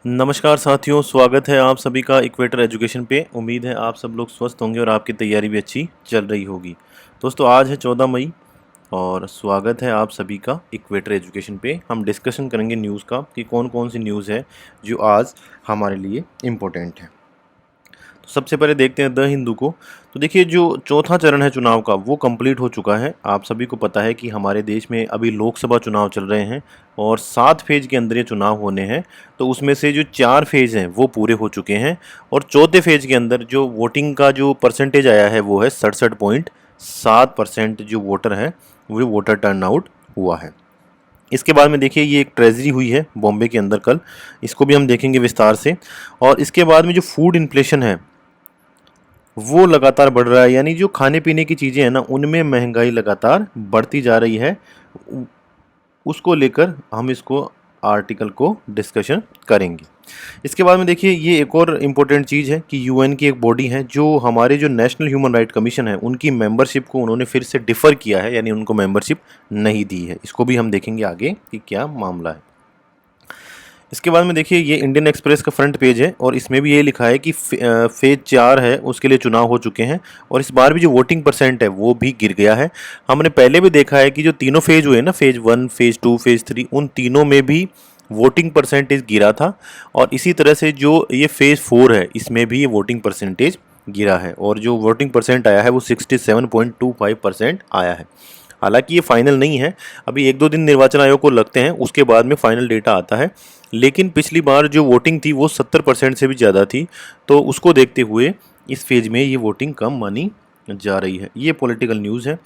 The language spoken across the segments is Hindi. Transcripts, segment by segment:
नमस्कार साथियों, स्वागत है आप सभी का इक्वेटर एजुकेशन पे। उम्मीद है आप सब लोग स्वस्थ होंगे और आपकी तैयारी भी अच्छी चल रही होगी। दोस्तों, आज है 14 मई और स्वागत है आप सभी का इक्वेटर एजुकेशन पे। हम डिस्कशन करेंगे न्यूज़ का कि कौन कौन सी न्यूज़ है जो आज हमारे लिए इम्पोर्टेंट है। तो सबसे पहले देखते हैं द हिंदू को। तो देखिए, जो चौथा चरण है चुनाव का वो कंप्लीट हो चुका है। आप सभी को पता है कि हमारे देश में अभी लोकसभा चुनाव चल रहे हैं और 7 फेज के अंदर ये चुनाव होने हैं। तो उसमें से जो 4 फेज हैं वो पूरे हो चुके हैं और चौथे फेज के अंदर जो वोटिंग का जो परसेंटेज आया है वो है 67.7% जो वोटर है वो वोटर टर्न आउट हुआ है। इसके बाद में देखिए, ये एक ट्रेजरी हुई है बॉम्बे के अंदर कल, इसको भी हम देखेंगे विस्तार से। और इसके बाद में जो फूड इन्फ्लेशन है वो लगातार बढ़ रहा है, यानी जो खाने पीने की चीज़ें हैं ना उनमें महंगाई लगातार बढ़ती जा रही है। उसको लेकर हम इसको आर्टिकल को डिस्कशन करेंगे। इसके बाद में देखिए, ये एक और इम्पोर्टेंट चीज़ है कि यूएन की एक बॉडी है जो हमारे जो नेशनल ह्यूमन राइट कमीशन है उनकी मेंबरशिप को उन्होंने फिर से डिफ़र किया है, यानी उनको मेंबरशिप नहीं दी है। इसको भी हम देखेंगे आगे कि क्या मामला है। इसके बाद में देखिए, ये इंडियन एक्सप्रेस का फ्रंट पेज है और इसमें भी ये लिखा है कि फेज 4 है उसके लिए चुनाव हो चुके हैं और इस बार भी जो वोटिंग परसेंट है वो भी गिर गया है। हमने पहले भी देखा है कि जो तीनों फेज हुए ना, फेज 1, फेज 2, फेज 3, उन तीनों में भी वोटिंग परसेंटेज गिरा था। और इसी तरह से जो ये फेज 4 है इसमें भी ये वोटिंग परसेंटेज गिरा है और जो वोटिंग परसेंट आया है वो 67.25% आया है। हालांकि ये फाइनल नहीं है, अभी 1-2 दिन निर्वाचन आयोग को लगते हैं, उसके बाद में फाइनल डेटा आता है। लेकिन पिछली बार जो वोटिंग थी वो 70% से भी ज़्यादा थी, तो उसको देखते हुए इस फेज में ये वोटिंग कम मानी जा रही है। ये पॉलिटिकल न्यूज़ है।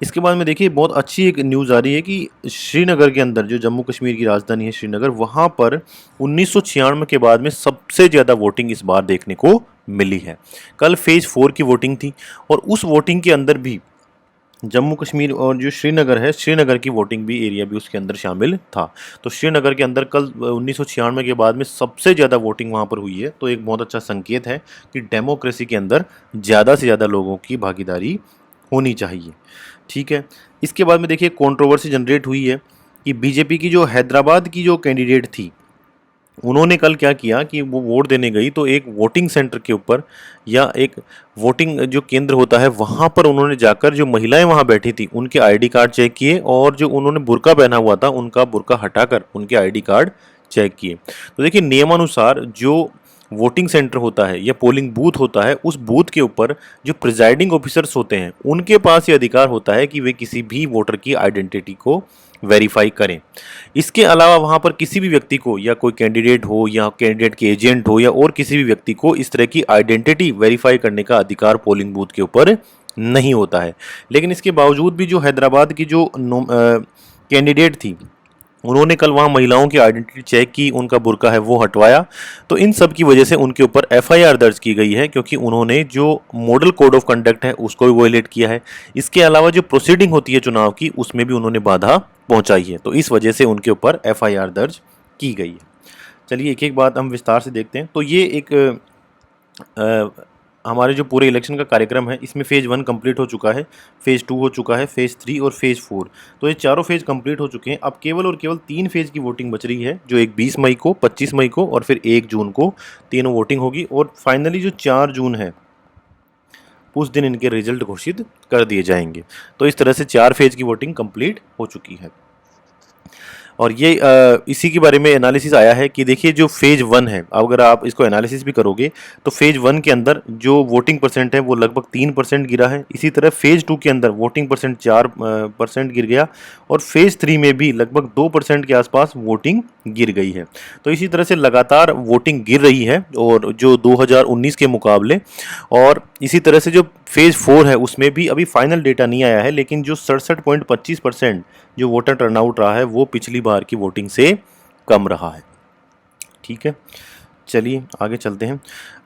इसके बाद में देखिए, बहुत अच्छी एक न्यूज़ आ रही है कि श्रीनगर के अंदर, जो जम्मू कश्मीर की राजधानी है श्रीनगर, वहाँ पर 1996 के बाद में सबसे ज़्यादा वोटिंग इस बार देखने को मिली है। कल फेज 4 की वोटिंग थी और उस वोटिंग के अंदर भी जम्मू कश्मीर और जो श्रीनगर है, श्रीनगर की वोटिंग भी एरिया भी उसके अंदर शामिल था। तो श्रीनगर के अंदर कल 1996 के बाद में सबसे ज़्यादा वोटिंग वहाँ पर हुई है। तो एक बहुत अच्छा संकेत है कि डेमोक्रेसी के अंदर ज़्यादा से ज़्यादा लोगों की भागीदारी होनी चाहिए। ठीक है। इसके बाद में देखिए, कंट्रोवर्सी जनरेट हुई है कि बीजेपी की जो हैदराबाद की जो कैंडिडेट थी उन्होंने कल क्या किया कि वो वोट देने गई तो एक वोटिंग सेंटर के ऊपर या एक वोटिंग जो केंद्र होता है वहाँ पर उन्होंने जाकर जो महिलाएं वहाँ बैठी थी उनके आईडी कार्ड चेक किए और जो उन्होंने बुर्का पहना हुआ था उनका बुर्का हटाकर उनके आईडी कार्ड चेक किए। तो देखिए, नियमानुसार जो वोटिंग सेंटर होता है या पोलिंग बूथ होता है, उस बूथ के ऊपर जो प्रिजाइडिंग ऑफिसर्स होते हैं उनके पास ये अधिकार होता है कि वे किसी भी वोटर की आइडेंटिटी को वेरीफाई करें। इसके अलावा वहाँ पर किसी भी व्यक्ति को, या कोई कैंडिडेट हो या कैंडिडेट के एजेंट हो या और किसी भी व्यक्ति को इस तरह की आइडेंटिटी वेरीफाई करने का अधिकार पोलिंग बूथ के ऊपर नहीं होता है। लेकिन इसके बावजूद भी जो हैदराबाद की जो कैंडिडेट थी उन्होंने कल वहाँ महिलाओं की आइडेंटिटी चेक की, उनका बुर्का है वो हटवाया। तो इन सब की वजह से उनके ऊपर एफआईआर दर्ज की गई है, क्योंकि उन्होंने जो मॉडल कोड ऑफ कंडक्ट है उसको भी वॉयलेट किया है। इसके अलावा जो प्रोसीडिंग होती है चुनाव की उसमें भी उन्होंने बाधा पहुंचाई है। तो इस वजह से उनके ऊपर एफआईआर दर्ज की गई है। चलिए, एक एक बात हम विस्तार से देखते हैं। तो ये एक हमारे जो पूरे इलेक्शन का कार्यक्रम है इसमें फेज़ 1 कंप्लीट हो चुका है, फेज़ 2 हो चुका है, फेज़ 3 और फेज़ 4। तो ये चारों फेज़ कंप्लीट हो चुके हैं। अब केवल और केवल 3 फेज़ की वोटिंग बच रही है, जो एक 20 मई को, 25 मई को और फिर 1 जून को तीनों वोटिंग होगी। और फाइनली जो 4 जून है उस दिन इनके रिजल्ट घोषित कर दिए जाएंगे। तो इस तरह से 4 फेज़ की वोटिंग कंप्लीट हो चुकी है। और ये इसी के बारे में एनालिसिस आया है कि देखिए, जो फेज़ 1 है, अगर आप इसको एनालिसिस भी करोगे तो फेज़ 1 के अंदर जो वोटिंग परसेंट है वो लगभग 3% गिरा है। इसी तरह फेज़ 2 के अंदर वोटिंग परसेंट 4% गिर गया और फेज़ 3 में भी लगभग 2% के आसपास वोटिंग गिर गई है। तो इसी तरह से लगातार वोटिंग गिर रही है और जो 2019 के मुकाबले। और इसी तरह से जो फेज़ 4 है उसमें भी अभी फाइनल डेटा नहीं आया है, लेकिन जो 67.25% जो वोटर टर्नआउट रहा है वो पिछली बार की वोटिंग से कम रहा है। ठीक है, चलिए आगे चलते हैं।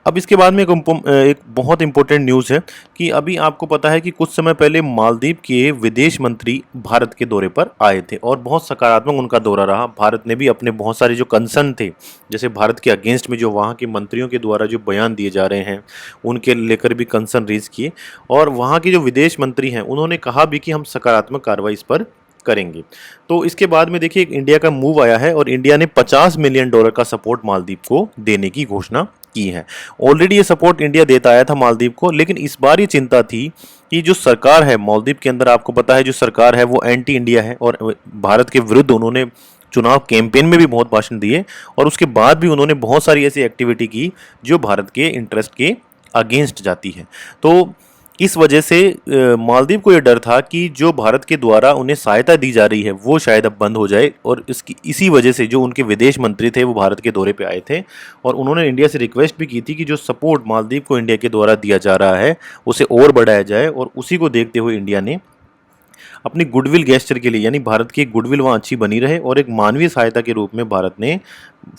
अब इसके बाद में एक बहुत इंपॉर्टेंट न्यूज़ है कि अभी आपको पता है कि कुछ समय पहले मालदीव के विदेश मंत्री भारत के दौरे पर आए थे और बहुत सकारात्मक उनका दौरा रहा। भारत ने भी अपने बहुत सारे जो कंसर्न थे, जैसे भारत के अगेंस्ट में जो वहाँ के मंत्रियों के द्वारा जो बयान दिए जा रहे हैं उनके लेकर भी कंसर्न रेज किए। और वहाँ के जो विदेश मंत्री हैं उन्होंने कहा भी कि हम सकारात्मक कार्रवाई इस पर करेंगे। तो इसके बाद में देखिए एक इंडिया का मूव आया है और इंडिया ने $50 मिलियन का सपोर्ट मालदीव को देने की घोषणा की है। ऑलरेडी ये सपोर्ट इंडिया देता आया था मालदीव को, लेकिन इस बार ये चिंता थी कि जो सरकार है मालदीव के अंदर, आपको पता है जो सरकार है वो एंटी इंडिया है और भारत के विरुद्ध उन्होंने चुनाव कैंपेन में भी बहुत भाषण दिए और उसके बाद भी उन्होंने बहुत सारी ऐसी एक्टिविटी की जो भारत के इंटरेस्ट के अगेंस्ट जाती है। तो इस वजह से मालदीव को यह डर था कि जो भारत के द्वारा उन्हें सहायता दी जा रही है वो शायद अब बंद हो जाए, और इसी वजह से जो उनके विदेश मंत्री थे वो भारत के दौरे पे आए थे और उन्होंने इंडिया से रिक्वेस्ट भी की थी कि जो सपोर्ट मालदीव को इंडिया के द्वारा दिया जा रहा है उसे और बढ़ाया जाए। और उसी को देखते हुए इंडिया ने अपनी गुडविल गेस्चर के लिए, यानी भारत की गुडविल वहाँ अच्छी बनी रहे और एक मानवीय सहायता के रूप में भारत ने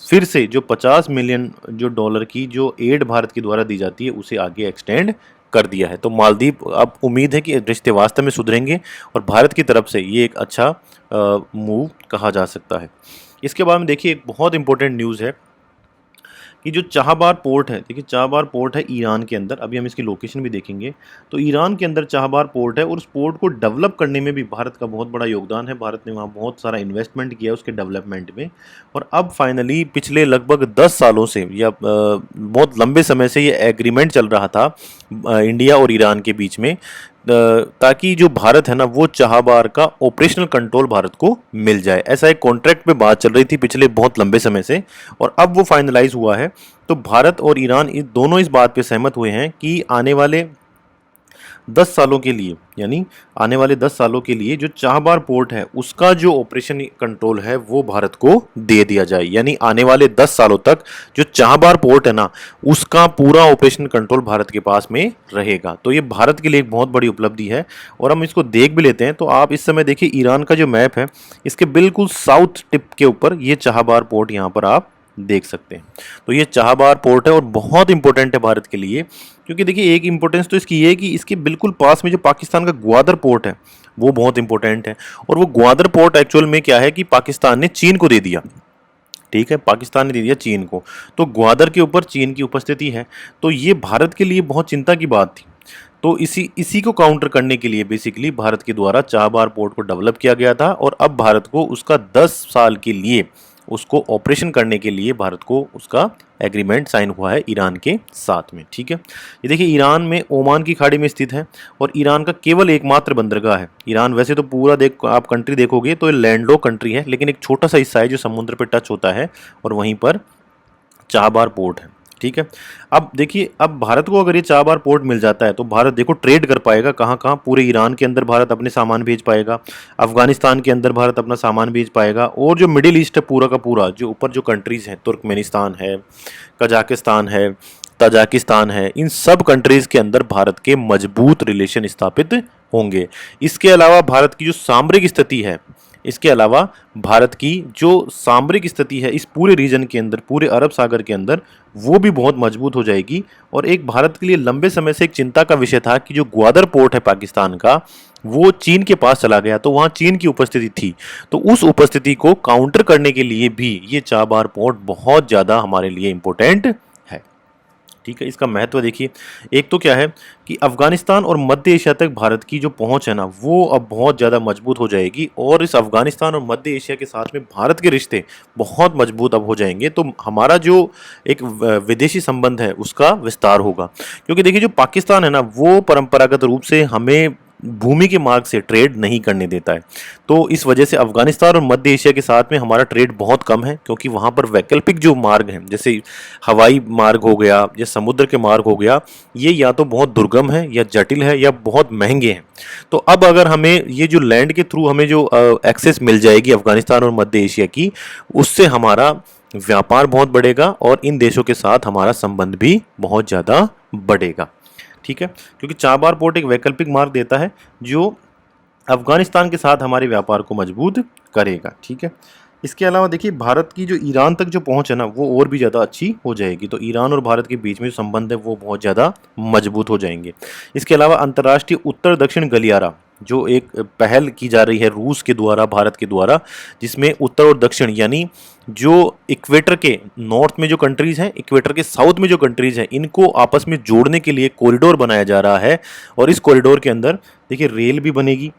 फिर से जो $50 मिलियन जो डॉलर की जो एड भारत के द्वारा दी जाती है उसे आगे एक्सटेंड कर दिया है। तो मालदीव, अब उम्मीद है कि रिश्ते वास्तव में सुधरेंगे और भारत की तरफ से ये एक अच्छा मूव कहा जा सकता है। इसके बाद में देखिए एक बहुत इंपॉर्टेंट न्यूज़ है कि जो चाहबार पोर्ट है, देखिए चाहबार पोर्ट है ईरान के अंदर, अभी हम इसकी लोकेशन भी देखेंगे। तो ईरान के अंदर चाहबार पोर्ट है और उस पोर्ट को डेवलप करने में भी भारत का बहुत बड़ा योगदान है। भारत ने वहाँ बहुत सारा इन्वेस्टमेंट किया उसके डेवलपमेंट में और अब फाइनली पिछले लगभग 10 सालों से या बहुत लंबे समय से ये एग्रीमेंट चल रहा था इंडिया और ईरान के बीच में, ताकि जो भारत है ना वो चाहबार का ऑपरेशनल कंट्रोल भारत को मिल जाए। ऐसा एक कॉन्ट्रैक्ट पे बात चल रही थी पिछले बहुत लंबे समय से और अब वो फाइनलाइज हुआ है। तो भारत और ईरान दोनों इस बात पे सहमत हुए हैं कि आने वाले 10 सालों के लिए, यानी आने वाले 10 सालों के लिए जो चाहबार पोर्ट है उसका जो ऑपरेशन कंट्रोल है वो भारत को दे दिया जाए। यानी आने वाले 10 सालों तक जो चाहबार पोर्ट है ना उसका पूरा ऑपरेशन कंट्रोल भारत के पास में रहेगा। तो ये भारत के लिए एक बहुत बड़ी उपलब्धि है और हम इसको देख भी लेते हैं। तो आप इस समय देखिए ईरान का जो मैप है इसके बिल्कुल साउथ टिप के ऊपर ये चाहबार पोर्ट यहाँ पर आप देख सकते हैं। तो ये चाहबार पोर्ट है और बहुत इंपॉर्टेंट है भारत के लिए, क्योंकि देखिए एक इंपॉर्टेंस तो इसकी ये है कि इसके बिल्कुल पास में जो पाकिस्तान का ग्वादर पोर्ट है वो बहुत इंपॉर्टेंट है। और वो ग्वादर पोर्ट एक्चुअल में क्या है कि पाकिस्तान ने चीन को दे दिया, ठीक है, पाकिस्तान ने दे दिया चीन को। तो ग्वादर के ऊपर चीन की उपस्थिति है, तो ये भारत के लिए बहुत चिंता की बात थी। तो इसी को काउंटर करने के लिए बेसिकली भारत के द्वारा चाहबार पोर्ट को डेवलप किया गया था और अब भारत को उसका 10 साल के लिए उसको ऑपरेशन करने के लिए भारत को उसका एग्रीमेंट साइन हुआ है ईरान के साथ में, ठीक है। ये देखिए ईरान में ओमान की खाड़ी में स्थित है और ईरान का केवल एकमात्र बंदरगाह है। ईरान वैसे तो पूरा आप कंट्री देखोगे तो ये लैंडलॉक कंट्री है, लेकिन एक छोटा सा हिस्सा है जो समुद्र पे टच होता है और वहीं पर चाहबार पोर्ट है, ठीक है। अब देखिए अब भारत को अगर ये चाहबार पोर्ट मिल जाता है तो भारत देखो ट्रेड कर पाएगा कहाँ कहाँ, पूरे ईरान के अंदर भारत अपने सामान भेज पाएगा, अफगानिस्तान के अंदर भारत अपना सामान भेज पाएगा और जो मिडिल ईस्ट है पूरा का पूरा, जो ऊपर जो कंट्रीज़ हैं, तुर्कमेनिस्तान है, कजाकिस्तान है, तजाकिस्तान है, इन सब कंट्रीज़ के अंदर भारत के मजबूत रिलेशन स्थापित होंगे। इसके अलावा भारत की जो सामरिक स्थिति है, इसके अलावा भारत की जो सामरिक स्थिति है इस पूरे रीजन के अंदर, पूरे अरब सागर के अंदर, वो भी बहुत मजबूत हो जाएगी। और एक भारत के लिए लंबे समय से एक चिंता का विषय था कि जो ग्वादर पोर्ट है पाकिस्तान का वो चीन के पास चला गया, तो वहाँ चीन की उपस्थिति थी, तो उस उपस्थिति को काउंटर करने के लिए भी ये चाबहार पोर्ट बहुत ज़्यादा हमारे लिए इम्पोर्टेंट है, ठीक है। इसका महत्व देखिए, एक तो क्या है कि अफगानिस्तान और मध्य एशिया तक भारत की जो पहुंच है ना वो अब बहुत ज़्यादा मजबूत हो जाएगी और इस अफगानिस्तान और मध्य एशिया के साथ में भारत के रिश्ते बहुत मजबूत अब हो जाएंगे। तो हमारा जो एक विदेशी संबंध है उसका विस्तार होगा, क्योंकि देखिए जो पाकिस्तान है ना वो परंपरागत रूप से हमें भूमि के मार्ग से ट्रेड नहीं करने देता है। तो इस वजह से अफगानिस्तान और मध्य एशिया के साथ में हमारा ट्रेड बहुत कम है, क्योंकि वहाँ पर वैकल्पिक जो मार्ग हैं जैसे हवाई मार्ग हो गया या समुद्र के मार्ग हो गया, ये या तो बहुत दुर्गम है या जटिल है या बहुत महंगे हैं। तो अब अगर हमें ये जो लैंड के थ्रू हमें जो एक्सेस मिल जाएगी अफगानिस्तान और मध्य एशिया की, उससे हमारा व्यापार बहुत बढ़ेगा और इन देशों के साथ हमारा संबंध भी बहुत ज़्यादा बढ़ेगा, ठीक है। क्योंकि चाबहार पोर्ट एक वैकल्पिक मार्ग देता है जो अफगानिस्तान के साथ हमारे व्यापार को मजबूत करेगा, ठीक है। इसके अलावा देखिए भारत की जो ईरान तक जो पहुंच है ना वो और भी ज़्यादा अच्छी हो जाएगी, तो ईरान और भारत के बीच में जो संबंध है वो बहुत ज़्यादा मजबूत हो जाएंगे। इसके अलावा अंतर्राष्ट्रीय उत्तर दक्षिण गलियारा जो एक पहल की जा रही है रूस के द्वारा, भारत के द्वारा, जिसमें उत्तर और दक्षिण यानी जो इक्वेटर के नॉर्थ में जो कंट्रीज़ हैं, इक्वेटर के साउथ में जो कंट्रीज़ हैं, इनको आपस में जोड़ने के लिए कॉरिडोर बनाया जा रहा है। और इस कॉरिडोर के अंदर देखिए रेल भी बनेगी,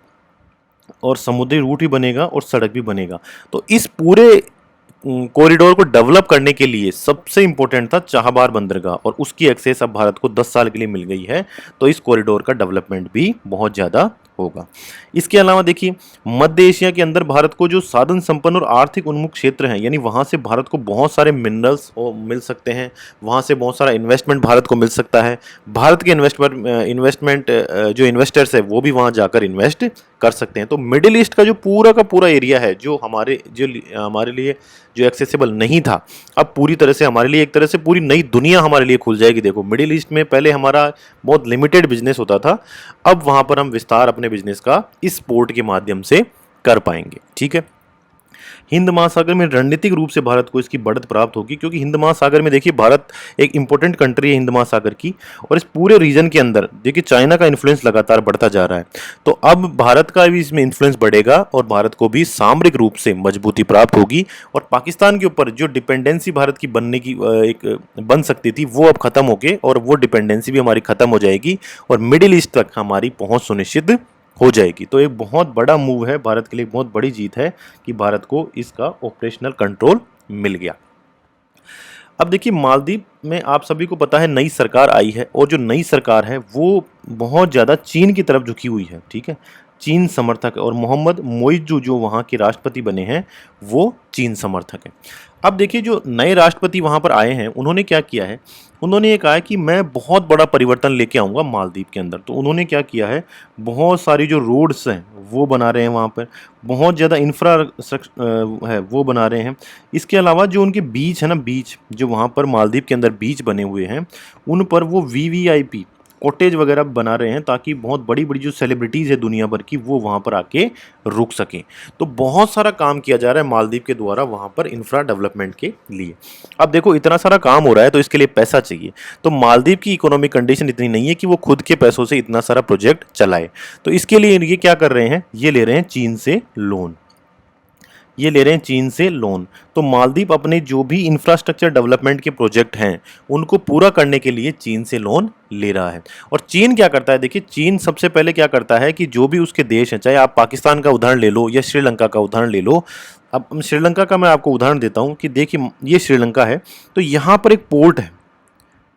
और समुद्री रूट भी बनेगा और सड़क भी बनेगा। तो इस पूरे कॉरिडोर को डेवलप करने के लिए सबसे इंपॉर्टेंट था चाबहार बंदरगाह, और उसकी एक्सेस अब भारत को 10 साल के लिए मिल गई है। तो इस कॉरिडोर का डेवलपमेंट भी बहुत ज़्यादा होगा। इसके अलावा देखिए, मध्य एशिया के अंदर भारत को जो साधन संपन्न और आर्थिक उन्मुख क्षेत्र हैं, यानी वहाँ से भारत को बहुत सारे मिनरल्स मिल सकते हैं, वहाँ से बहुत सारा इन्वेस्टमेंट भारत को मिल सकता है। भारत के इन्वेस्टमेंट जो इन्वेस्टर्स है वो भी वहाँ जाकर इन्वेस्ट कर सकते हैं। तो मिडिल ईस्ट का जो पूरा का पूरा एरिया है, जो हमारे लिए जो एक्सेसिबल नहीं था, अब पूरी तरह से हमारे लिए, एक तरह से पूरी नई दुनिया हमारे लिए खुल जाएगी। देखो, मिडिल ईस्ट में पहले हमारा बहुत लिमिटेड बिजनेस होता था, अब वहाँ पर हम विस्तार अपने बिजनेस का इस पोर्ट के माध्यम से कर पाएंगे। ठीक है। हिंद महासागर में रणनीतिक रूप से भारत को इसकी बढ़त प्राप्त होगी, क्योंकि हिंद महासागर में देखिए भारत एक इंपॉर्टेंट कंट्री है हिंद महासागर की, और इस पूरे रीजन के अंदर देखिए चाइना का इन्फ्लुएंस लगातार बढ़ता जा रहा है। तो अब भारत का भी इसमें इन्फ्लुएंस बढ़ेगा और भारत को भी सामरिक रूप से मजबूती प्राप्त होगी, और पाकिस्तान के ऊपर जो डिपेंडेंसी भारत की बनने की एक बन सकती थी, वो अब खत्म होके, और वो डिपेंडेंसी भी हमारी खत्म हो जाएगी और मिडिल ईस्ट तक हमारी पहुंच सुनिश्चित हो जाएगी। तो एक बहुत बड़ा मूव है भारत के लिए, एक बहुत बड़ी जीत है कि भारत को इसका ऑपरेशनल कंट्रोल मिल गया। अब देखिए, मालदीव में आप सभी को पता है नई सरकार आई है, और जो नई सरकार है वो बहुत ज़्यादा चीन की तरफ झुकी हुई है। ठीक है, चीन समर्थक है, और मोहम्मद मोइज्जू जो वहाँ के राष्ट्रपति बने हैं वो चीन समर्थक है। अब देखिए, जो नए राष्ट्रपति वहाँ पर आए हैं उन्होंने क्या किया है, उन्होंने ये कहा है कि मैं बहुत बड़ा परिवर्तन लेके आऊँगा मालदीव के अंदर। तो उन्होंने क्या किया है, बहुत सारी जो रोड्स हैं वो बना रहे हैं वहाँ पर, बहुत ज़्यादा इंफ्रा है वो बना रहे हैं। इसके अलावा जो उनके बीच है ना, बीच जो वहाँ पर मालदीव के अंदर बीच बने हुए हैं, उन पर वो वीवीआईपी कॉटेज वगैरह बना रहे हैं, ताकि बहुत बड़ी बड़ी जो सेलिब्रिटीज़ है दुनिया भर की वो वहाँ पर आके रुक सकें। तो बहुत सारा काम किया जा रहा है मालदीव के द्वारा वहाँ पर इंफ्रा डेवलपमेंट के लिए। अब देखो, इतना सारा काम हो रहा है तो इसके लिए पैसा चाहिए। तो मालदीव की इकोनॉमिक कंडीशन इतनी नहीं है कि वो खुद के पैसों से इतना सारा प्रोजेक्ट चलाए। तो इसके लिए ये क्या कर रहे हैं, ये ले रहे हैं चीन से लोन, ये ले रहे हैं चीन से लोन। तो मालदीव अपने जो भी इंफ्रास्ट्रक्चर डेवलपमेंट के प्रोजेक्ट हैं उनको पूरा करने के लिए चीन से लोन ले रहा है। और चीन क्या करता है, देखिए चीन सबसे पहले क्या करता है कि जो भी उसके देश हैं, चाहे आप पाकिस्तान का उदाहरण ले लो या श्रीलंका का उदाहरण ले लो। अब श्रीलंका का मैं आपको उदाहरण देता हूँ कि देखिए ये श्रीलंका है, तो यहाँ पर एक पोर्ट है,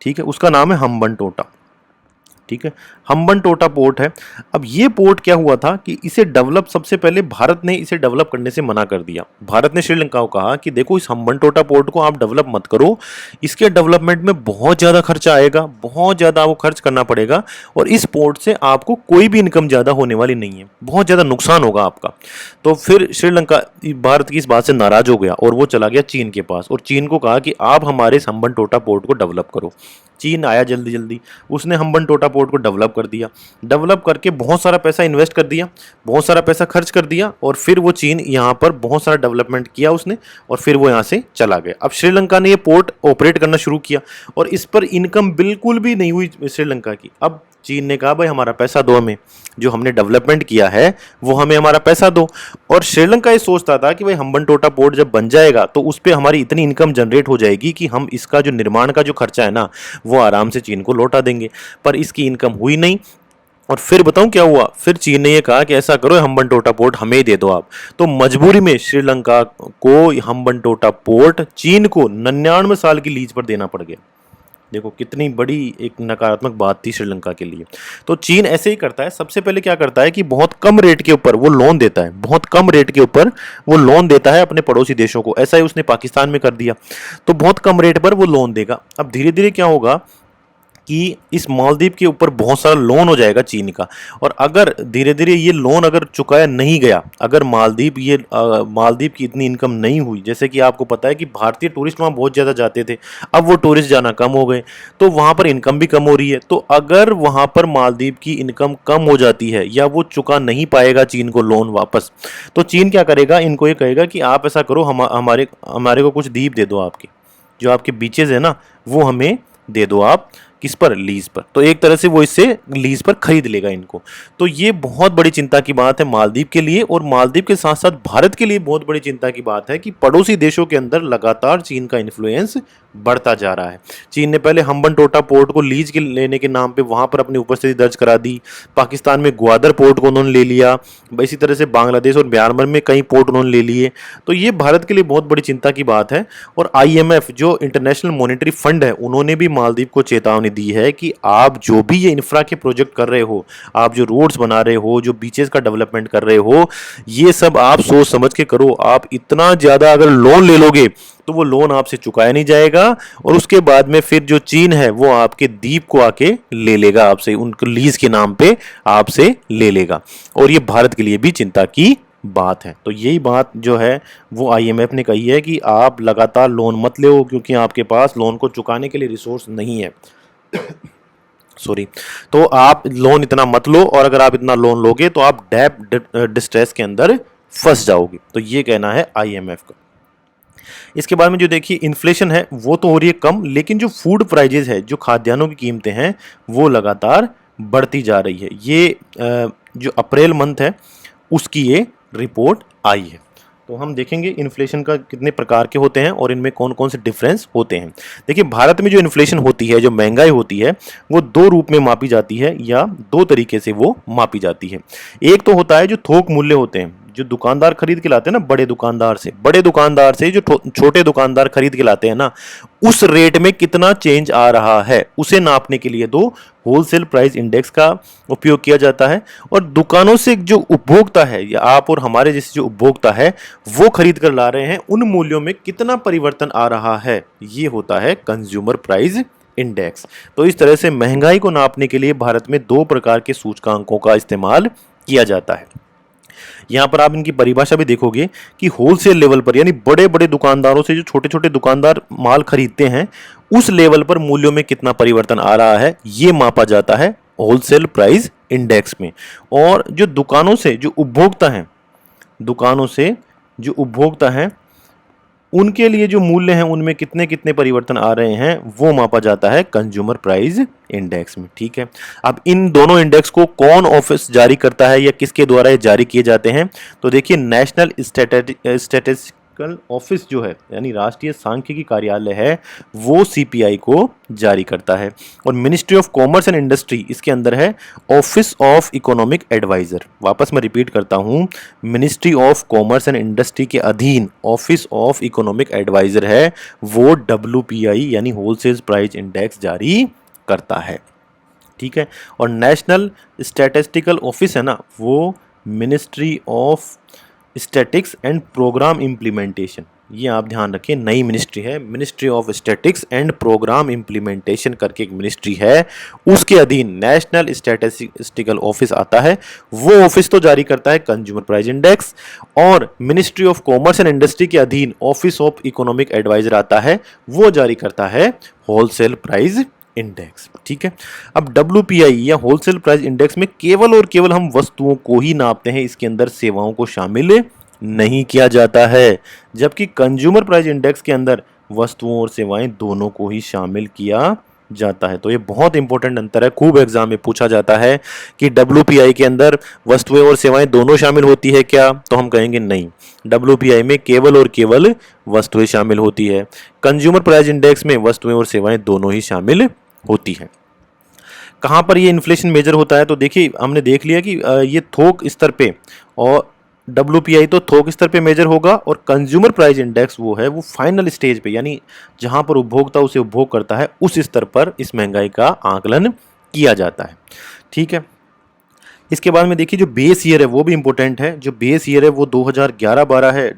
ठीक है, उसका नाम है हम्बनटोटा। ठीक है, हम्बनटोटा पोर्ट है। अब ये पोर्ट क्या हुआ था कि इसे डेवलप, सबसे पहले भारत ने इसे डेवलप करने से मना कर दिया। भारत ने श्रीलंका को कहा कि देखो, इस हम्बनटोटा पोर्ट को आप डेवलप मत करो, इसके डेवलपमेंट में बहुत ज़्यादा खर्चा आएगा, बहुत ज़्यादा आपको खर्च करना पड़ेगा, और इस पोर्ट से आपको कोई भी इनकम ज़्यादा होने वाली नहीं है, बहुत ज़्यादा नुकसान होगा आपका। तो फिर श्रीलंका भारत की इस बात से नाराज़ हो गया और वो चला गया चीन के पास, और चीन को कहा कि आप हमारे इस हम्बनटोटा पोर्ट को डेवलप करो। चीन आया जल्दी जल्दी, उसने हम्बनटोटा पोर्ट को डेवलप कर दिया, डेवलप करके बहुत सारा पैसा इन्वेस्ट कर दिया, बहुत सारा पैसा खर्च कर दिया, और फिर वो चीन यहाँ पर बहुत सारा डेवलपमेंट किया उसने, और फिर वो यहाँ से चला गया। अब श्रीलंका ने ये पोर्ट ऑपरेट करना शुरू किया, और इस पर इनकम बिल्कुल भी नहीं हुई श्रीलंका की। अब चीन ने कहा भाई हमारा पैसा दो, हमें जो हमने डेवलपमेंट किया है वो हमें हमारा पैसा दो। और श्रीलंका ये सोचता था कि भाई हम्बनटोटा पोर्ट जब बन जाएगा तो उस पर हमारी इतनी इनकम जनरेट हो जाएगी कि हम इसका जो निर्माण का जो खर्चा है ना वो आराम से चीन को लौटा देंगे, पर इसकी इनकम हुई नहीं। और फिर बताऊं क्या हुआ, फिर चीन ने ये कहा कि ऐसा करो, हम्बनटोटा पोर्ट हमें ही दे दो आप। तो मजबूरी में श्रीलंका को हम्बनटोटा पोर्ट चीन को 99 साल की लीज पर देना पड़ गया। देखो कितनी बड़ी एक नकारात्मक बात थी श्रीलंका के लिए। तो चीन ऐसे ही करता है, सबसे पहले क्या करता है कि बहुत कम रेट के ऊपर वो लोन देता है, बहुत कम रेट के ऊपर वो लोन देता है अपने पड़ोसी देशों को। ऐसा ही उसने पाकिस्तान में कर दिया, तो बहुत कम रेट पर वो लोन देगा। अब धीरे धीरे क्या होगा कि इस मालदीव के ऊपर बहुत सारा लोन हो जाएगा चीन का, और अगर धीरे धीरे ये लोन अगर चुकाया नहीं गया, अगर मालदीव की इतनी इनकम नहीं हुई, जैसे कि आपको पता है कि भारतीय टूरिस्ट वहाँ बहुत ज़्यादा जाते थे, अब वो टूरिस्ट जाना कम हो गए, तो वहाँ पर इनकम भी कम हो रही है। तो अगर वहाँ पर मालदीव की इनकम कम हो जाती है या वो चुका नहीं पाएगा चीन को लोन वापस, तो चीन क्या करेगा, इनको ये कहेगा कि आप ऐसा करो, हमारे को कुछ द्वीप दे दो, आपके जो आपके बीचेज है ना वो हमें दे दो आप, किस पर? लीज पर। तो एक तरह से वो इससे लीज पर खरीद लेगा इनको। तो ये बहुत बड़ी चिंता की बात है मालदीव के लिए, और मालदीव के साथ साथ भारत के लिए बहुत बड़ी चिंता की बात है कि पड़ोसी देशों के अंदर लगातार चीन का इन्फ्लुएंस बढ़ता जा रहा है। चीन ने पहले हम्बनटोटा पोर्ट को लीज के लेने के नाम पे वहां पर अपनी उपस्थिति दर्ज करा दी। पाकिस्तान में ग्वादर पोर्ट को उन्होंने ले लिया। इसी तरह से बांग्लादेश और म्यांमार में कई पोर्ट उन्होंने ले लिए। तो ये भारत के लिए बहुत बड़ी चिंता की बात है। और IMF जो इंटरनेशनल मॉनेटरी फंड है, उन्होंने भी मालदीव को चेतावनी दी है कि आप जो भी ये इंफ्रा के प्रोजेक्ट कर रहे हो, आप जो रोड्स बना रहे हो, जो बीचेस का डेवलपमेंट कर रहे हो, ये सब आप सोच समझ के करो। आप इतना ज्यादा अगर लोन ले लोगे तो वो लोन आपसे चुकाया नहीं जाएगा, और उसके बाद में फिर जो चीन है वो आपके द्वीप को आके ले लेगा आपसे, उनको लीज के नाम पे आपसे ले लेगा। और ये भारत के लिए भी चिंता की बात है। तो यही बात जो है वो IMF ने कही है कि आप लगातार लोन मत लो, क्योंकि आपके पास लोन को चुकाने के लिए रिसोर्स नहीं है। सॉरी। तो आप लोन इतना मत लो, और अगर आप इतना लोन लोगे तो आप डेब्ट डिस्ट्रेस के अंदर फंस जाओगे। तो ये कहना है IMF का। इसके बाद में जो देखिए इन्फ्लेशन है वो तो हो रही है कम, लेकिन जो फूड प्राइजेज है, जो खाद्यान्नों की कीमतें हैं, वो लगातार बढ़ती जा रही है। ये जो अप्रैल मंथ है उसकी ये रिपोर्ट आई है। तो हम देखेंगे इन्फ्लेशन का कितने प्रकार के होते हैं और इनमें कौन कौन से डिफरेंस होते हैं। देखिए भारत में जो इन्फ्लेशन होती है, जो महंगाई होती है, वो दो रूप में मापी जाती है या दो तरीके से वो मापी जाती है। एक तो होता है जो थोक मूल्य होते हैं, जो दुकानदार खरीद के लाते हैं ना बड़े दुकानदार से जो छोटे दुकानदार खरीद के लाते हैं ना, उस रेट में कितना चेंज आ रहा है उसे नापने के लिए दो होलसेल प्राइस इंडेक्स का उपयोग किया जाता है। और दुकानों से जो उपभोक्ता है, या आप और हमारे जैसे जो उपभोक्ता है वो खरीद कर ला रहे हैं, उन मूल्यों में कितना परिवर्तन आ रहा है, ये होता है कंज्यूमर प्राइस इंडेक्स। तो इस तरह से महंगाई को नापने के लिए भारत में दो प्रकार के सूचकांकों का इस्तेमाल किया जाता है। यहां पर आप इनकी परिभाषा भी देखोगे कि होलसेल लेवल पर, यानी बड़े बड़े दुकानदारों से जो छोटे छोटे दुकानदार माल खरीदते हैं, उस लेवल पर मूल्यों में कितना परिवर्तन आ रहा है, ये मापा जाता है होलसेल प्राइस इंडेक्स में। और जो दुकानों से जो उपभोक्ता हैं उनके लिए जो मूल्य हैं उनमें कितने कितने परिवर्तन आ रहे हैं, वो मापा जाता है कंज्यूमर प्राइस इंडेक्स में। ठीक है। अब इन दोनों इंडेक्स को कौन ऑफिस जारी करता है या किसके द्वारा ये जारी किए जाते हैं, तो देखिए नेशनल स्टैटिस्टिकल ऑफिस जो है, यानी राष्ट्रीय सांख्यिकी कार्यालय है, वो CPI को जारी करता है। और ministry of commerce and industry इसके अंदर है ऑफिस ऑफ इकोनॉमिक एडवाइजर। वापस मैं रिपीट करता हूं, ministry of commerce and industry के अधीन ऑफिस ऑफ इकोनॉमिक एडवाइजर है, वो WPI यानी होलसेल प्राइस इंडेक्स जारी करता है। ठीक है। और नेशनल स्टैटिस्टिकल ऑफिस है ना, वो ministry of statistics and programme implementation, ये आप ध्यान रखिए, नई मिनिस्ट्री है, ministry of statistics and programme implementation करके एक मिनिस्ट्री है, उसके अधीन नेशनल स्टैटिस्टिकल ऑफिस आता है। वो ऑफिस तो जारी करता है कंज्यूमर प्राइस इंडेक्स, और ministry of commerce and industry के अधीन ऑफिस ऑफ इकोनॉमिक एडवाइजर आता है, वो जारी करता है होलसेल प्राइस इंडेक्स। ठीक है। अब WPI या होलसेल प्राइस इंडेक्स में केवल और केवल हम वस्तुओं को ही नापते हैं, इसके अंदर सेवाओं को शामिल नहीं किया जाता है, जबकि कंज्यूमर प्राइस इंडेक्स के अंदर वस्तुओं और सेवाएं दोनों को ही शामिल किया जाता है। तो ये बहुत इंपॉर्टेंट अंतर है, खूब एग्जाम में पूछा जाता है कि WPI के अंदर वस्तुएं और सेवाएं दोनों शामिल होती है क्या, तो हम कहेंगे नहीं, WPI में केवल और केवल वस्तुएं शामिल होती है। कंज्यूमर प्राइस इंडेक्स में वस्तुएं और सेवाएं दोनों ही शामिल होती है। कहाँ पर ये इन्फ्लेशन मेजर होता है, तो देखिए हमने देख लिया कि ये थोक स्तर पे, और WPI तो थोक स्तर पे मेजर होगा, और कंज्यूमर प्राइस इंडेक्स वो है वो फाइनल स्टेज पे, यानी जहां पर उपभोक्ता उसे उपभोग करता है उस स्तर पर इस महंगाई का आकलन किया जाता है। ठीक है। इसके बाद में देखिए जो बेस ईयर है वो भी इंपॉर्टेंट है। जो बेस ईयर है वो 2011-12 है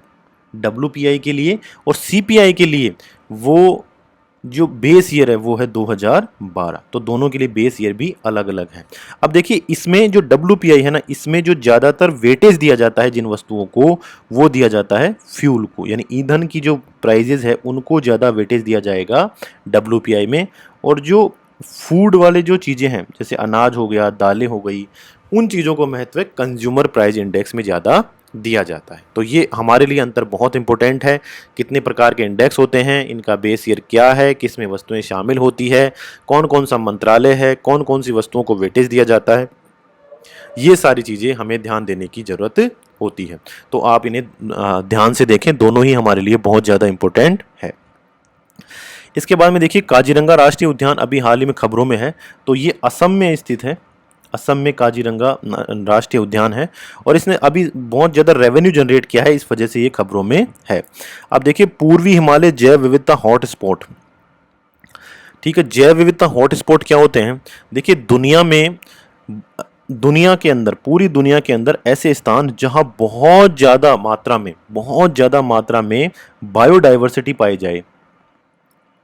WPI के लिए, और CPI के लिए वो जो बेस ईयर है वो है 2012। तो दोनों के लिए बेस ईयर भी अलग अलग है। अब देखिए इसमें जो WPI है ना, इसमें जो ज़्यादातर वेटेज दिया जाता है जिन वस्तुओं को, वो दिया जाता है फ्यूल को, यानी ईंधन की जो प्राइजेज है उनको ज़्यादा वेटेज दिया जाएगा WPI में। और जो फूड वाले जो चीज़ें हैं, जैसे अनाज हो गया, दालें हो गई, उन चीज़ों को महत्व कंज्यूमर प्राइस इंडेक्स में ज़्यादा दिया जाता है। तो ये हमारे लिए अंतर बहुत इंपॉर्टेंट है। कितने प्रकार के इंडेक्स होते हैं, इनका बेस ईयर क्या है, किस में वस्तुएं शामिल होती है, कौन कौन सा मंत्रालय है, कौन कौन सी वस्तुओं को वेटेज दिया जाता है, ये सारी चीज़ें हमें ध्यान देने की ज़रूरत होती है। तो आप इन्हें ध्यान से देखें, दोनों ही हमारे लिए बहुत ज़्यादा इंपॉर्टेंट है। इसके बाद में देखिए काजीरंगा राष्ट्रीय उद्यान अभी हाल ही में खबरों में है। तो ये असम में स्थित है। असम में काजीरंगा राष्ट्रीय उद्यान है और इसने अभी बहुत ज़्यादा रेवेन्यू जनरेट किया है, इस वजह से ये खबरों में है। अब देखिए पूर्वी हिमालय जैव विविधता हॉटस्पॉट। ठीक है, जैव विविधता हॉटस्पॉट क्या होते हैं? देखिए दुनिया के अंदर, पूरी दुनिया के अंदर ऐसे स्थान जहां बहुत ज़्यादा मात्रा में बायोडाइवर्सिटी पाई जाए।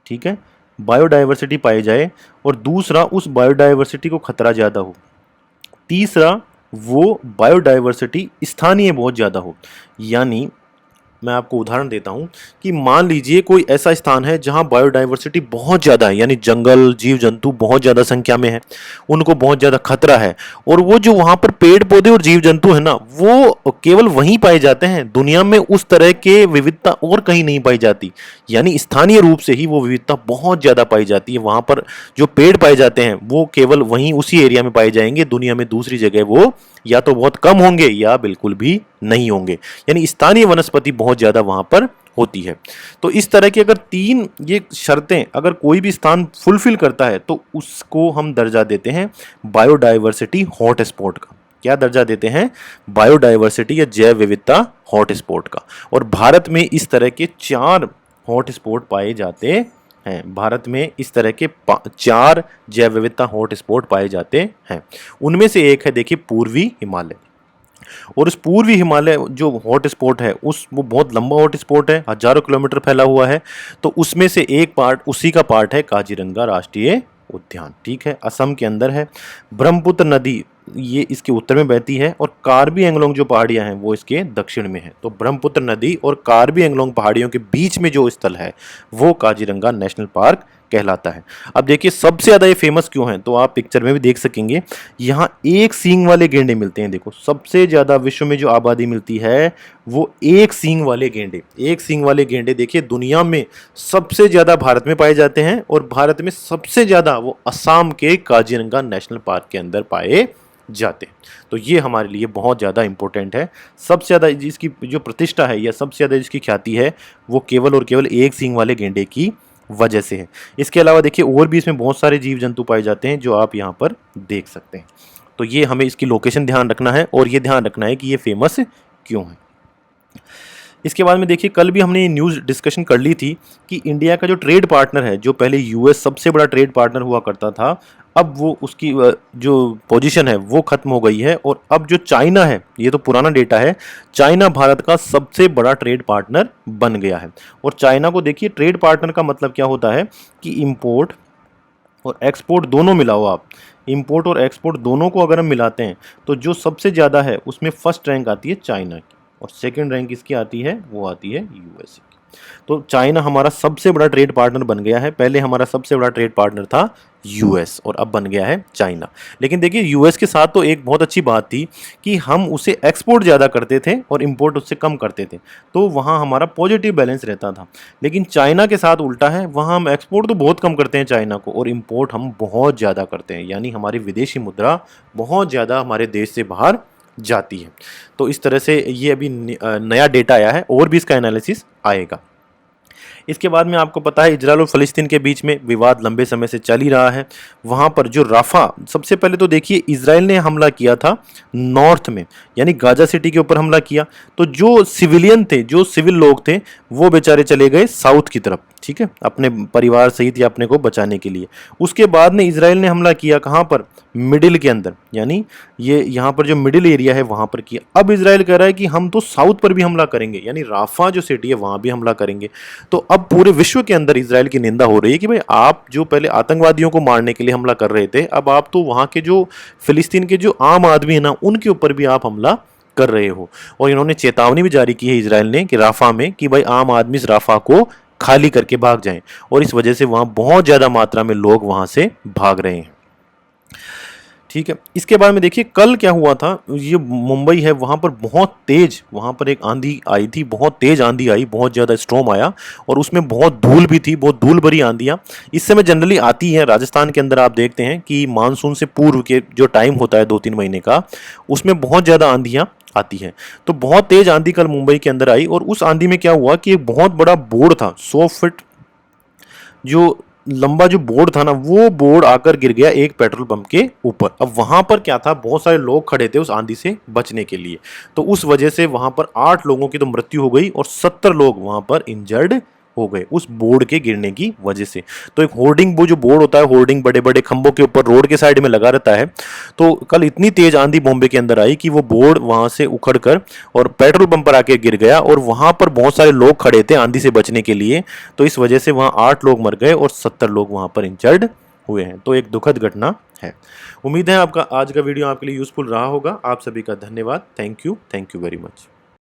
ठीक है, बायोडाइवर्सिटी पाई जाए। और दूसरा, उस बायोडाइवर्सिटी को खतरा ज़्यादा हो। तीसरा, वो बायोडाइवर्सिटी स्थानीय बहुत ज़्यादा हो। यानी मैं आपको उदाहरण देता हूं कि मान लीजिए कोई ऐसा स्थान है जहां बायोडाइवर्सिटी बहुत ज़्यादा है, यानी जंगल, जीव जंतु बहुत ज़्यादा संख्या में है, उनको बहुत ज़्यादा खतरा है, और वो जो वहां पर पेड़ पौधे और जीव जंतु है ना, वो केवल वहीं पाए जाते हैं। दुनिया में उस तरह के विविधता और कहीं नहीं पाई जाती। यानी स्थानीय रूप से ही वो विविधता बहुत ज़्यादा पाई जाती है। वहां पर जो पेड़ पाए जाते हैं वो केवल वहीं उसी एरिया में पाए जाएंगे। दुनिया में दूसरी जगह वो या तो बहुत कम होंगे या बिल्कुल भी नहीं होंगे। यानी स्थानीय वनस्पति बहुत ज्यादा वहां पर होती है। तो इस तरह की अगर तीन ये शर्तें अगर कोई भी स्थान फुलफिल करता है तो उसको हम दर्जा देते हैं बायोडाइवर्सिटी हॉटस्पॉट का। क्या दर्जा देते हैं? बायोडाइवर्सिटी या जैव विविधता हॉटस्पॉट का। और भारत में इस तरह के 4 हॉटस्पॉट पाए जाते हैं। भारत में इस तरह के 4 जैव विविधता हॉटस्पॉट पाए जाते हैं। उनमें से एक है देखिए पूर्वी हिमालय। और उस पूर्वी हिमालय जो हॉटस्पॉट है वो बहुत लंबा हॉटस्पॉट है, हजारों किलोमीटर फैला हुआ है। तो उसमें से एक पार्ट, उसी का पार्ट है काजीरंगा राष्ट्रीय उद्यान। ठीक है, असम के अंदर है। ब्रह्मपुत्र नदी ये इसके उत्तर में बहती है और कार्बी एंगलोंग जो पहाड़ियां हैं वो इसके दक्षिण में है। तो ब्रह्मपुत्र नदी और कार्बी एंगलोंग पहाड़ियों के बीच में जो स्थल है वो काजीरंगा नेशनल पार्क कहलाता है। अब देखिए सबसे ज़्यादा ये फेमस क्यों है, तो आप पिक्चर में भी देख सकेंगे। यहाँ एक सींग वाले गेंडे मिलते हैं। देखो सबसे ज़्यादा विश्व में जो आबादी मिलती है वो एक सींग वाले गेंडे। एक सींग वाले गेंडे देखिए दुनिया में सबसे ज़्यादा भारत में पाए जाते हैं और भारत में सबसे ज़्यादा वो असम के काजीरंगा नेशनल पार्क के अंदर पाए जाते हैं। तो ये हमारे लिए बहुत ज़्यादा इंपॉर्टेंट है। सबसे ज़्यादा जिसकी जो प्रतिष्ठा है या सबसे ज़्यादा जिसकी ख्याति है वो केवल और केवल एक सींग वाले गेंडे की वजह से है। इसके अलावा देखिए और भी इसमें बहुत सारे जीव जंतु पाए जाते हैं जो आप यहाँ पर देख सकते हैं। तो ये हमें इसकी लोकेशन ध्यान रखना है और ये ध्यान रखना है कि ये फेमस क्यों है। इसके बाद में देखिए कल भी हमने ये न्यूज़ डिस्कशन कर ली थी कि इंडिया का जो ट्रेड पार्टनर है, जो पहले यूएस सबसे बड़ा ट्रेड पार्टनर हुआ करता था, अब वो उसकी जो पोजीशन है वो खत्म हो गई है और अब जो चाइना है, ये तो पुराना डेटा है, चाइना भारत का सबसे बड़ा ट्रेड पार्टनर बन गया है। और चाइना को देखिए ट्रेड पार्टनर का मतलब क्या होता है कि इंपोर्ट और एक्सपोर्ट दोनों मिलाओ आप। इंपोर्ट और एक्सपोर्ट दोनों को अगर हम मिलाते हैं तो जो सबसे ज़्यादा है उसमें फर्स्ट रैंक आती है चाइना की और सेकंड रैंक किसकी आती है? वो आती है यूएसए की। तो चाइना हमारा सबसे बड़ा ट्रेड पार्टनर बन गया है। पहले हमारा सबसे बड़ा ट्रेड पार्टनर था यूएस और अब बन गया है चाइना। लेकिन देखिए यूएस के साथ तो एक बहुत अच्छी बात थी कि हम उसे एक्सपोर्ट ज़्यादा करते थे और इंपोर्ट उससे कम करते थे, तो वहाँ हमारा पॉजिटिव बैलेंस रहता था। लेकिन चाइना के साथ उल्टा है, वहाँ हम एक्सपोर्ट तो बहुत कम करते हैं चाइना को और इंपोर्ट हम बहुत ज़्यादा करते हैं। यानी हमारी विदेशी मुद्रा बहुत ज़्यादा हमारे देश से बाहर जाती है। तो इस तरह से ये अभी नया डेटा आया है और भी इसका एनालिसिस आएगा। इसके बाद में आपको पता है इजराइल और फ़लस्तीन के बीच में विवाद लंबे समय से चल ही रहा है। वहाँ पर जो राफा, सबसे पहले तो देखिए इजराइल ने हमला किया था नॉर्थ में, यानी गाजा सिटी के ऊपर हमला किया। तो जो सिविलियन थे, जो सिविल लोग थे, वो बेचारे चले गए साउथ की तरफ, ठीक है, अपने परिवार सहित या अपने को बचाने के लिए। उसके बाद में इजराइल ने हमला किया कहाँ पर? मिडिल के अंदर, यानी ये यहाँ पर जो मिडिल एरिया है वहाँ पर किया। अब इजराइल कह रहा है कि हम तो साउथ पर भी हमला करेंगे, यानी राफा जो सिटी है वहाँ भी हमला करेंगे। तो अब पूरे विश्व के अंदर इजराइल की निंदा हो रही है कि भाई आप जो पहले आतंकवादियों को मारने के लिए हमला कर रहे थे, अब आप तो वहाँ के जो फिलिस्तीन के जो आम आदमी है ना, उनके ऊपर भी आप हमला कर रहे हो। और इन्होंने चेतावनी भी जारी की है इजराइल ने कि राफा में कि भाई आम आदमी इस राफा को खाली करके भाग जाएं। और इस वजह से वहाँ बहुत ज़्यादा मात्रा में लोग वहाँ से भाग रहे हैं। ठीक है। इसके बाद में देखिए कल क्या हुआ था, ये मुंबई है वहाँ पर बहुत तेज, वहाँ पर एक आंधी आई थी, बहुत तेज आंधी आई, बहुत ज़्यादा स्टॉर्म आया और उसमें बहुत धूल भी थी, बहुत धूल भरी आंधियाँ इस समय जनरली आती है राजस्थान के अंदर। आप देखते हैं कि मानसून से पूर्व के जो टाइम होता है 2-3 महीने का, उसमें बहुत ज़्यादा आंधियाँ आती है। तो बहुत तेज आंधी कल मुंबई के अंदर आई और उस आंधी में क्या हुआ कि एक बहुत बड़ा बोर्ड था, 100 फीट जो लंबा जो बोर्ड था ना, वो बोर्ड आकर गिर गया एक पेट्रोल पंप के ऊपर। अब वहां पर क्या था, बहुत सारे लोग खड़े थे उस आंधी से बचने के लिए, तो उस वजह से वहां पर 8 लोगों की तो मृत्यु हो गई और 70 लोग वहां पर इंजर्ड हो गए उस बोर्ड के गिरने की वजह से। तो एक होर्डिंग, वो जो बोर्ड होता है, होर्डिंग बड़े बड़े खंभों के ऊपर रोड के साइड में लगा रहता है, तो कल इतनी तेज आंधी बॉम्बे के अंदर आई कि वो बोर्ड वहां से उखड़ कर और पेट्रोल पंप पर आके गिर गया और वहां पर बहुत सारे लोग खड़े थे आंधी से बचने के लिए। तो इस वजह से वहां 8 लोग मर गए और 70 लोग वहां पर इंजर्ड हुए हैं। तो एक दुखद घटना है। उम्मीद है आपका आज का वीडियो आपके लिए यूजफुल रहा होगा। आप सभी का धन्यवाद। Thank you very much.